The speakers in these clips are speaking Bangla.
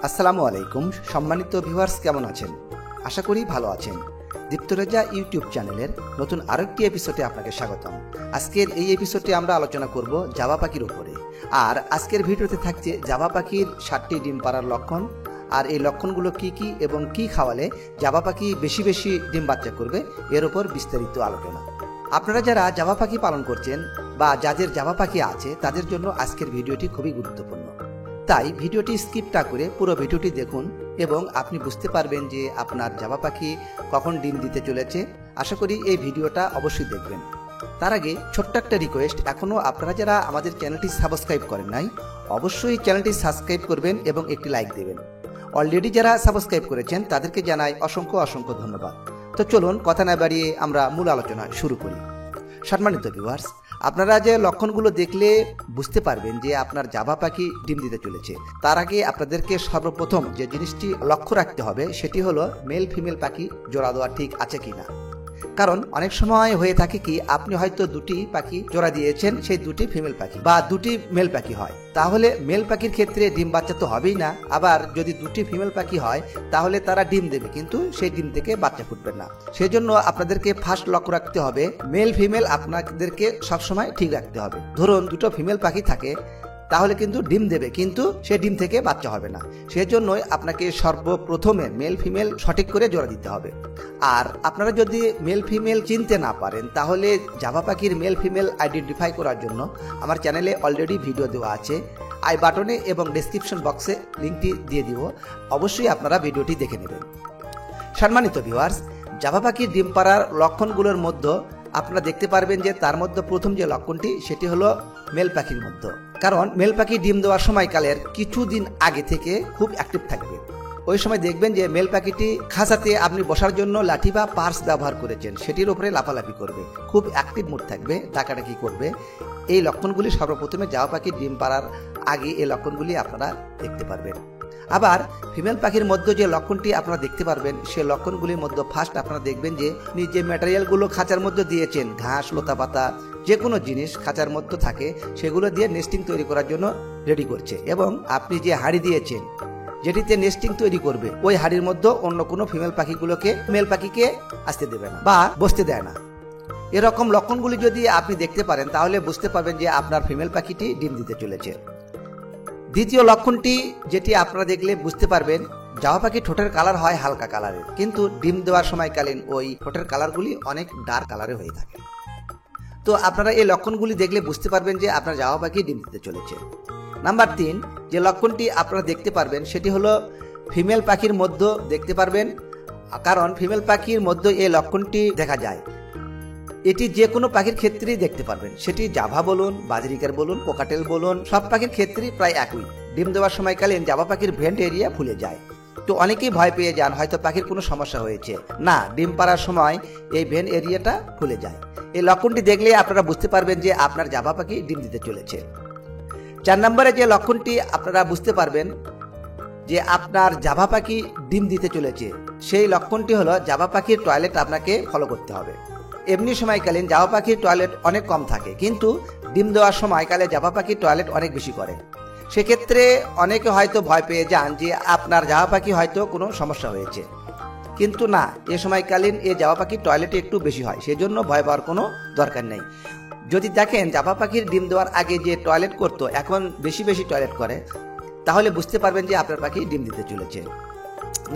আসসালামু আলাইকুম সম্মানিত ভিউয়ার্স, কেমন আছেন? আশা করি ভালো আছেন। দীপ্তরেজা ইউটিউব চ্যানেলের নতুন আরেকটি এপিসোডে আপনাকে স্বাগতম। আজকের এই এপিসোডে আমরা আলোচনা করব জাভা পাখির উপরে। আর আজকের ভিডিওতে থাকছে জাভা পাখির 7টি ডিম পাড়ার লক্ষণ, আর এই লক্ষণগুলো কি কি এবং কি খাওয়ালে জাভা পাখি বেশি বেশি ডিম বাচ্চা করবে, এর উপর বিস্তারিত আলোচনা। আপনারা যারা জাভা পাখি পালন করছেন বা যাদের জাভা পাখি আছে তাদের জন্য আজকের ভিডিওটি খুবই গুরুত্বপূর্ণ। তাই ভিডিওটি স্কিপ না করে পুরো ভিডিওটি দেখুন এবং আপনি বুঝতে পারবেন যে আপনার জাভা পাখি কখন ডিম দিতে চলেছে। আশা করি এই ভিডিওটা অবশ্যই দেখবেন। তার আগে ছোট্ট একটা রিকোয়েস্ট, এখনও আপনারা যারা আমাদের চ্যানেলটি সাবস্ক্রাইব করেন নাই অবশ্যই চ্যানেলটি সাবস্ক্রাইব করবেন এবং একটি লাইক দেবেন। অলরেডি যারা সাবস্ক্রাইব করেছেন তাদেরকে জানাই অসংখ্য অসংখ্য ধন্যবাদ। তো চলুন কথা না বাড়িয়ে আমরা মূল আলোচনা শুরু করি। সম্মানিত ভিউয়ার্স, আপনারা যে লক্ষণগুলো দেখলে বুঝতে পারবেন যে আপনার জাভা পাখি ডিম দিতে চলেছে, তার আগে আপনাদেরকে সর্বপ্রথম যে জিনিসটি লক্ষ্য রাখতে হবে সেটি হলো মেল ফিমেল পাখি জোড়া দেওয়া ঠিক আছে কিনা। কারণ অনেক সময় হয়ে থাকে কি, আপনি হয়তো দুটি পাখি জোড়া দিয়েছেন, সেই দুটি ফিমেল পাখি বা দুটি মেল পাখি হয়, তাহলে মেল পাখির ক্ষেত্রে ডিম বাচ্চা তো হবেই না। আবার যদি দুটি ফিমেল পাখি হয় তাহলে তারা ডিম দেবে, কিন্তু সেই ডিম থেকে বাচ্চা ফুটবে না। সেজন্য আপনাদেরকে ফার্স্ট লক্ষ্য রাখতে হবে মেল ফিমেল আপনাদেরকে সবসময় ঠিক রাখতে হবে। ধরুন দুটো ফিমেল পাখি থাকে, তাহলে কিন্তু ডিম দেবে, কিন্তু সে ডিম থেকে বাচ্চা হবে না। সেজন্যই আপনাকে সর্বপ্রথমে মেল ফিমেল সঠিক করে জোড়া দিতে হবে। আর আপনারা যদি মেল ফিমেল চিনতে না পারেন তাহলে জাভা পাখির মেল ফিমেল আইডেন্টিফাই করার জন্য আমার চ্যানেলে অলরেডি ভিডিও দেওয়া আছে, আই বাটনে এবং ডেসক্রিপশন বক্সে লিঙ্কটি দিয়ে দিব, অবশ্যই আপনারা ভিডিওটি দেখে নেবেন। সম্মানিত ভিউয়ার্স, জাভা পাখির ডিম পাড়ার লক্ষণগুলোর মধ্যে আপনারা দেখতে পারবেন যে তার মধ্যে প্রথম যে লক্ষণটি সেটি হলো মেল পাখির মধ্যে। কারণ মেল পাখি ডিম দেওয়ার সময়কালের কিছুদিন আগে থেকে খুব অ্যাক্টিভ থাকবে। ওই সময় দেখবেন যে মেল পাখিটি খাঁচাতে আপনি বসার জন্য লাঠি বা পার্স ব্যবহার করেছেন সেটির উপরে লাফালাফি করবে, খুব অ্যাক্টিভ মুড থাকবে, ডাকাডাকি করবে। এই লক্ষণগুলি সর্বপ্রথমে জাভা পাখি ডিম পাড়ার আগে এই লক্ষণগুলি আপনারা দেখতে পারবেন। আবার ফিমেল পাখির মধ্যে যে লক্ষণটি আপনারা দেখতে পারবেন সে লক্ষণগুলির মধ্যে ফার্স্ট আপনারা দেখবেন যে যে ম্যাটেরিয়ালগুলো খাঁচার মধ্যে দিয়েছেন, ঘাস, লতা পাতা, যে কোনো জিনিস খাঁচার মধ্যে থাকে সেগুলো দিয়ে নেস্টিং তৈরি করার জন্য রেডি করছে। এবং আপনি যে হাড়ি দিয়েছেন যেটিতে নেস্টিং তৈরি করবে, ওই হাড়ির মধ্যে অন্য কোনো ফিমেল পাখিগুলোকে মেল পাখিকে আসতে দেবে না বা বসতে দেয় না। এরকম লক্ষণগুলি যদি আপনি দেখতে পারেন তাহলে বুঝতে পারবেন যে আপনার ফিমেল পাখিটি ডিম দিতে চলেছে। দ্বিতীয় লক্ষণটি যেটি আপনারা দেখলে বুঝতে পারবেন, জাভা পাখি ঠোঁটের কালার হয় হালকা কালারের, কিন্তু ডিম দেওয়ার সময়কালীন ওই ঠোঁটের কালারগুলি অনেক ডার্ক কালারে হয়ে থাকে। তো আপনারা এই লক্ষণগুলি দেখলে বুঝতে পারবেন যে আপনার জাভা পাখি ডিম দিতে চলেছে। নাম্বার 3 যে লক্ষণটি আপনারা দেখতে পারবেন সেটি হলো ফিমেল পাখির মধ্যে দেখতে পারবেন। কারণ ফিমেল পাখির মধ্যে এই লক্ষণটি দেখা যায়, এটি যে কোনো পাখির ক্ষেত্রেই দেখতে পারবেন, সেটি জাভা বলুন, বাজরিকার বলুন, কোকাটেল বলুন, সব পাখির ক্ষেত্রেই প্রায় একই। ডিম দেওয়ার সময়কালীন জাভা পাখির ভেন্ট এরিয়া ফুলে যায়। তো অনেকেই ভয় পেয়ে যান হয়তো পাখির কোনো সমস্যা হয়েছে, না, ডিম পাড়ার সময় এই ভেন্ট এরিয়াটা ফুলে যায়। এই লক্ষণটি দেখলে আপনারা বুঝতে পারবেন যে আপনার জাভা পাখি ডিম দিতে চলেছে। 4 নম্বরে যে লক্ষণটি আপনারা বুঝতে পারবেন যে আপনার জাভা পাখি ডিম দিতে চলেছে সেই লক্ষণটি হলো জাভা পাখির টয়লেট আপনাকে ফলো করতে হবে। এমনি সময়কালীন জাভা পাখির টয়লেট অনেক কম থাকে, কিন্তু ডিম দেওয়ার সময়কালে জাভা পাখির টয়লেট অনেক বেশি করে। সেক্ষেত্রে অনেকে হয়তো ভয় পেয়ে যান যে আপনার জাভা পাখি হয়তো কোনো সমস্যা হয়েছে, কিন্তু না, এ সময়কালীন এই জাভা পাখির টয়লেটে একটু বেশি হয়, সেজন্য ভয় পাওয়ার কোনো দরকার নেই। যদি দেখেন জাভা পাখির ডিম দেওয়ার আগে যে টয়লেট করতো এখন বেশি বেশি টয়লেট করে, তাহলে বুঝতে পারবেন যে আপনার পাখি ডিম দিতে চলেছে।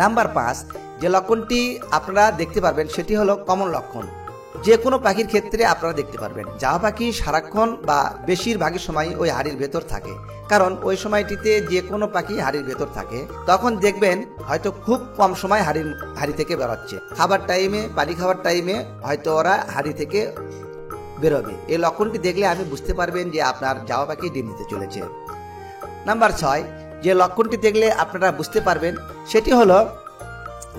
নাম্বার 5 যে লক্ষণটি আপনারা দেখতে পারবেন সেটি হলো কমন লক্ষণ। যে কোনো পাখির ক্ষেত্রে আপনারা দেখতে পারবেন জাভা পাখি সারাক্ষণ বা বেশিরভাগই সময় ওই হাড়ির ভেতর থাকে। কারণ ওই সময়টিতে যে কোনো পাখি হাড়ির ভেতর থাকে, তখন দেখবেন হয়তো খুব কম সময় হাড়ি থেকে বেরোচ্ছে। খাবার টাইমে, পানি খাওয়ার টাইমে হয়তো ওরা হাড়ি থেকে বেরোবে। এই লক্ষণটি দেখলে আপনি বুঝতে পারবেন যে আপনার জাভা পাখি ডিম দিতে চলেছে। নাম্বার 6 যে লক্ষণটি দেখলে আপনারা বুঝতে পারবেন সেটি হলো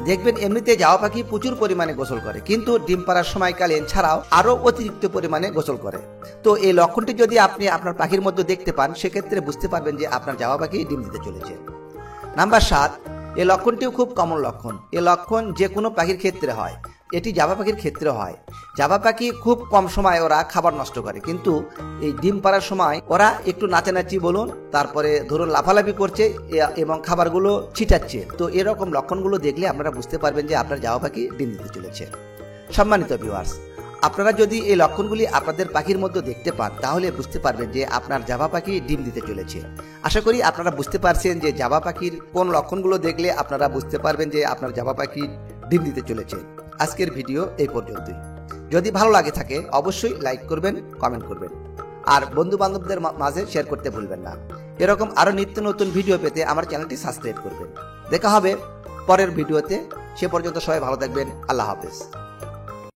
দেখবেন এমনিতে জাভা পাখি প্রচুর পরিমাণে গোসল করে, কিন্তু ডিম পাড়ার সময়কালীন ছাড়াও আরো অতিরিক্ত পরিমাণে গোসল করে। তো এই লক্ষণটি যদি আপনি আপনার পাখির মধ্যে দেখতে পান সেক্ষেত্রে বুঝতে পারবেন যে আপনার জাভা পাখি ডিম দিতে চলেছে। নাম্বার 7 এই লক্ষণটিও খুব কমন লক্ষণ। এই লক্ষণ যে কোনো পাখির ক্ষেত্রে হয়, এটি জাভা পাখির ক্ষেত্রে হয়। জাভা পাখি খুব কম সময় ওরা খাবার নষ্ট করে, কিন্তু এই ডিম পাড়ার সময় ওরা একটু নাচানাচি বলুন, তারপরে ধরুন লাফালাফি করছে এবং খাবারগুলো ছিটাচ্ছে। তো এরকম লক্ষণগুলো দেখলে আপনারা বুঝতে পারবেন যে আপনার জাভা পাখি ডিম দিতে চলেছে। সম্মানিত ভিউয়ার্স, আপনারা যদি এই লক্ষণগুলি আপনাদের পাখির মধ্যে দেখতে পান তাহলে বুঝতে পারবেন যে আপনার জাভা পাখি ডিম দিতে চলেছে। আশা করি আপনারা বুঝতে পারছেন যে জাভা পাখির কোন লক্ষণগুলো দেখলে আপনারা বুঝতে পারবেন যে আপনার জাভা পাখি ডিম দিতে চলেছে। আজকের ভিডিও এই পর্যন্তই। যদি ভালো লাগে থাকে অবশ্যই লাইক করবেন, কমেন্ট করবেন, আর বন্ধু বান্ধবদের মাঝে শেয়ার করতে ভুলবেন না। এরকম আরও নিত্য নতুন ভিডিও পেতে আমার চ্যানেলটি সাবস্ক্রাইব করবেন। দেখা হবে পরের ভিডিওতে। সে পর্যন্ত সবাই ভালো থাকবেন। আল্লাহ হাফেজ।